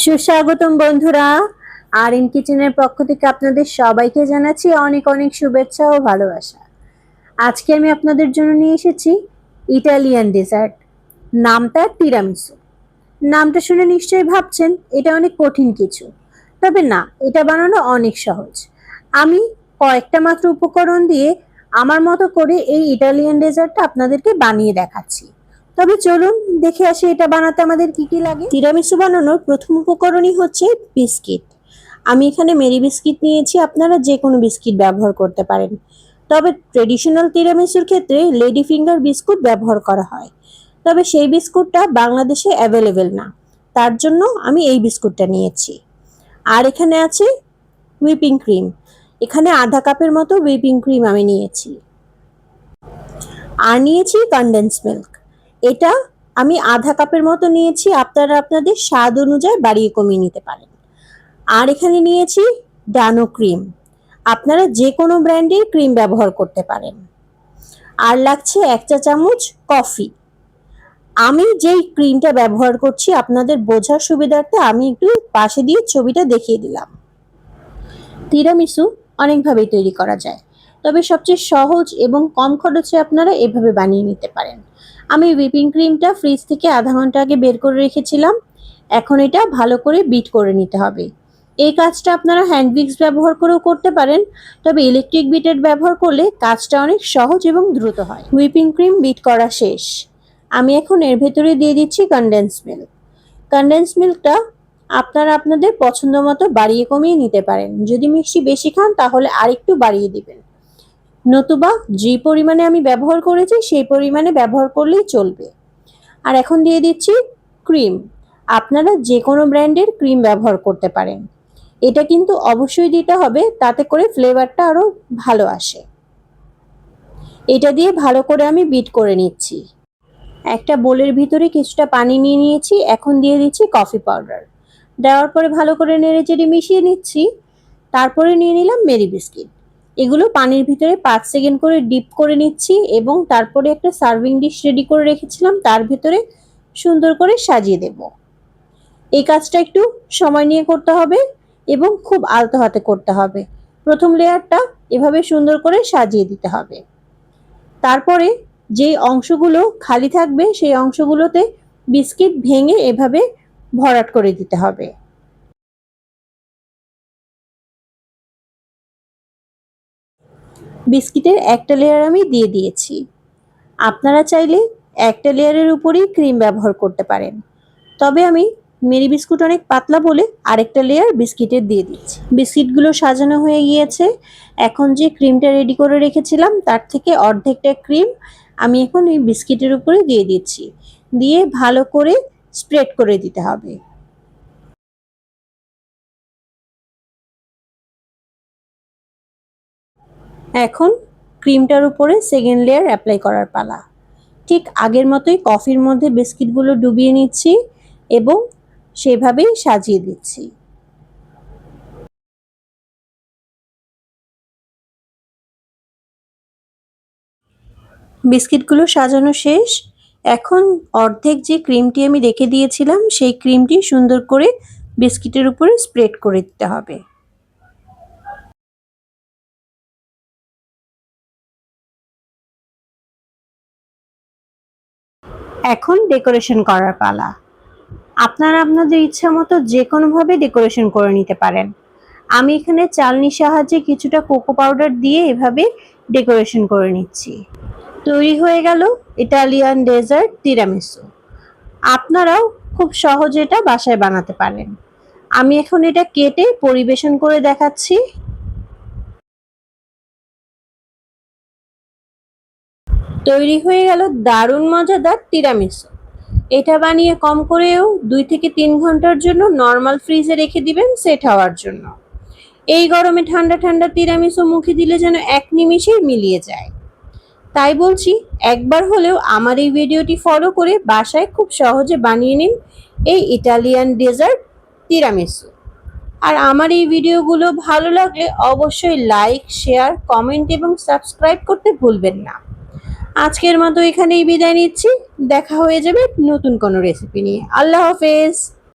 সুস্বাগতম বন্ধুরা, আর ইন কিচেনের পক্ষ থেকে আপনাদের সবাইকে জানাচ্ছি অনেক অনেক শুভেচ্ছা ও ভালোবাসা। আজকে আমি আপনাদের জন্য নিয়ে এসেছি ইটালিয়ান ডেজার্ট, নামটা তিরামিসু। নামটা শুনে নিশ্চয়ই ভাবছেন এটা অনেক কঠিন কিছু, তবে না, এটা বানানো অনেক সহজ। আমি কয়েকটা মাত্র উপকরণ দিয়ে আমার মতো করে এই ইটালিয়ান ডেজার্টটা আপনাদেরকে বানিয়ে দেখাচ্ছি। তবে চলুন দেখে আসি এটা বানাতে আমাদের কি কি লাগে। তিরামিসু বানানোর প্রথম উপকরণই হচ্ছে বিস্কিট। আমি এখানে মেরি বিস্কিট নিয়েছি, আপনারা যে কোনো বিস্কিট ব্যবহার করতে পারেন, তবে ট্রেডিশনাল তিরামিসুর ক্ষেত্রে লেডি ফিঙ্গার বিস্কুট ব্যবহার করা হয়, তবে সেই বিস্কুটটা বাংলাদেশে অ্যাভেলেবেল না, তার জন্য আমি এই বিস্কুটটা নিয়েছি। আর এখানে আছে হুইপিং ক্রিম, এখানে আধা কাপের মতো হুইপিং ক্রিম আমি নিয়েছি। আর নিয়েছি কনডেন্স মিল্ক, এটা আমি আধা কাপের মতো নিয়েছি, আপনারা আপনাদের স্বাদ অনুযায়ী বাড়িয়ে কমিয়ে নিতে পারেন। আর এখানে নিয়েছি ডানো ক্রিম, আপনারা যে কোনো ব্র্যান্ডের ক্রিম ব্যবহার করতে পারেন। আর লাগছে 1 চা চামচ কফি। আমি যেই ক্রিমটা ব্যবহার করছি আপনাদের বোঝার সুবিধার্থে আমি একটু পাশে দিয়ে ছবিটা দেখিয়ে দিলাম। তিরামিসু অনেকভাবেই তৈরি করা যায়, তবে সবচেয়ে সহজ এবং কম খরচে আপনারা এভাবে বানিয়ে নিতে পারেন। আমি হুইপিং ক্রিমটা ফ্রিজ থেকে আধা ঘন্টা আগে বের করে রেখেছিলাম, এখন এটা ভালো করে বিট করে নিতে হবে। এই কাজটা আপনারা হ্যান্ড উইক্স ব্যবহার করেও করতে পারেন, তবে ইলেকট্রিক বিটার ব্যবহার করলে কাজটা অনেক সহজ এবং দ্রুত হয়। হুইপিং ক্রিম বিট করা শেষ, আমি এখন এর ভেতরে দিয়ে দিচ্ছি কনডেন্স মিল্ক। কনডেন্স মিল্কটা আপনারা আপনাদের পছন্দ মতো বাড়িয়ে কমিয়ে নিতে পারেন, যদি মিষ্টি বেশি খান তাহলে আরেকটু বাড়িয়ে দিবেন, নতুবা যে পরিমাণে আমি ব্যবহার করেছি সেই পরিমাণে ব্যবহার করলেই চলবে। আর এখন দিয়ে দিচ্ছি ক্রিম, আপনারা যে কোনো ব্র্যান্ডের ক্রিম ব্যবহার করতে পারেন, এটা কিন্তু অবশ্যই দিতে হবে, তাতে করে ফ্লেভারটা আরো ভালো আসে। এটা দিয়ে ভালো করে আমি বিট করে নিচ্ছি। একটা বোলের ভিতরে কিছুটা পানি নিয়ে নিয়েছি, এখন দিয়ে দিচ্ছি কফি পাউডার। দেওয়ার পরে ভালো করে নেড়েচেড়ে মিশিয়ে নিচ্ছি। তারপরে নিয়ে নিলাম মেরি বিস্কিট, এগুলো পানির ভিতরে 5 সেকেন্ড করে ডিপ করে নিচ্ছি এবং তারপরে একটা সার্ভিং ডিশ রেডি করে রেখেছিলাম তার ভিতরে সুন্দর করে সাজিয়ে দেব। এই কাজটা একটু সময় নিয়ে করতে হবে এবং খুব আলতো হাতে করতে হবে। প্রথম লেয়ারটা এভাবে সুন্দর করে সাজিয়ে দিতে হবে, তারপরে যে অংশগুলো খালি থাকবে সেই অংশগুলোতে বিস্কিট ভেঙে এভাবে ভরাট করে দিতে হবে। বিস্কিটের একটা লেয়ার আমি দিয়ে দিয়েছি, আপনারা চাইলে একটা লেয়ারের উপরেই ক্রিম ব্যবহার করতে পারেন, তবে আমি মেরি বিস্কুট অনেক পাতলা বলে আরেকটা লেয়ার বিস্কিটের দিয়ে দিচ্ছি। বিস্কিটগুলো সাজানো হয়ে গিয়েছে, এখন যে ক্রিমটা রেডি করে রেখেছিলাম তার থেকে অর্ধেকটা ক্রিম আমি এখন এই বিস্কিটের উপরে দিয়ে দিচ্ছি, দিয়ে ভালো করে স্প্রেড করে দিতে হবে। এখন ক্রিমটার উপরে সেকেন্ড লেয়ার অ্যাপ্লাই করার পালা। ঠিক আগের মতোই কফির মধ্যে বিস্কিটগুলো ডুবিয়ে নিচ্ছি এবং সেভাবেই সাজিয়ে দিচ্ছি। বিস্কিটগুলো সাজানো শেষ, এখন অর্ধেক যে ক্রিমটি আমি রেখে দিয়েছিলাম সেই ক্রিমটি সুন্দর করে বিস্কিটের উপরে স্প্রেড করে দিতে হবে। এখন ডেকোরেশন করার পালা। আপনারা আপনাদের ইচ্ছা মতো যে কোনোভাবে ডেকোরেশন করে নিতে পারেন। আমি এখানে চালনির সাহায্যে কিছুটা কোকো পাউডার দিয়ে এভাবে ডেকোরেশন করে নিচ্ছি। তৈরি হয়ে গেল ইটালিয়ান ডেজার্ট তিরামিসু। আপনারাও খুব সহজে এটা বাসায় বানাতে পারেন। আমি এখন এটা কেটে পরিবেশন করে দেখাচ্ছি। তৈরি হয়ে গেল দারুণ মজাদার তিরামিসু। এটা বানিয়ে কম করেও 2 থেকে 3 ঘন্টার জন্য নর্মাল ফ্রিজে রেখে দিবেন সেট হওয়ার জন্য। এই গরমে ঠান্ডা ঠান্ডা তিরামিসু মুখে দিলে যেন এক নিমিষেই মিলিয়ে যায়। তাই বলছি, একবার হলেও আমার এই ভিডিওটি ফলো করে বাসায় খুব সহজে বানিয়ে নিন এই ইটালিয়ান ডেজার্ট তিরামিসু। আর আমার এই ভিডিওগুলো ভালো লাগলে অবশ্যই লাইক, শেয়ার, কমেন্ট এবং সাবস্ক্রাইব করতে ভুলবেন না। আজকের মতো এখানেই বিদায় নিচ্ছি, দেখা হয়ে যাবে নতুন কোনো রেসিপি নিয়ে। আল্লাহ হাফেজ।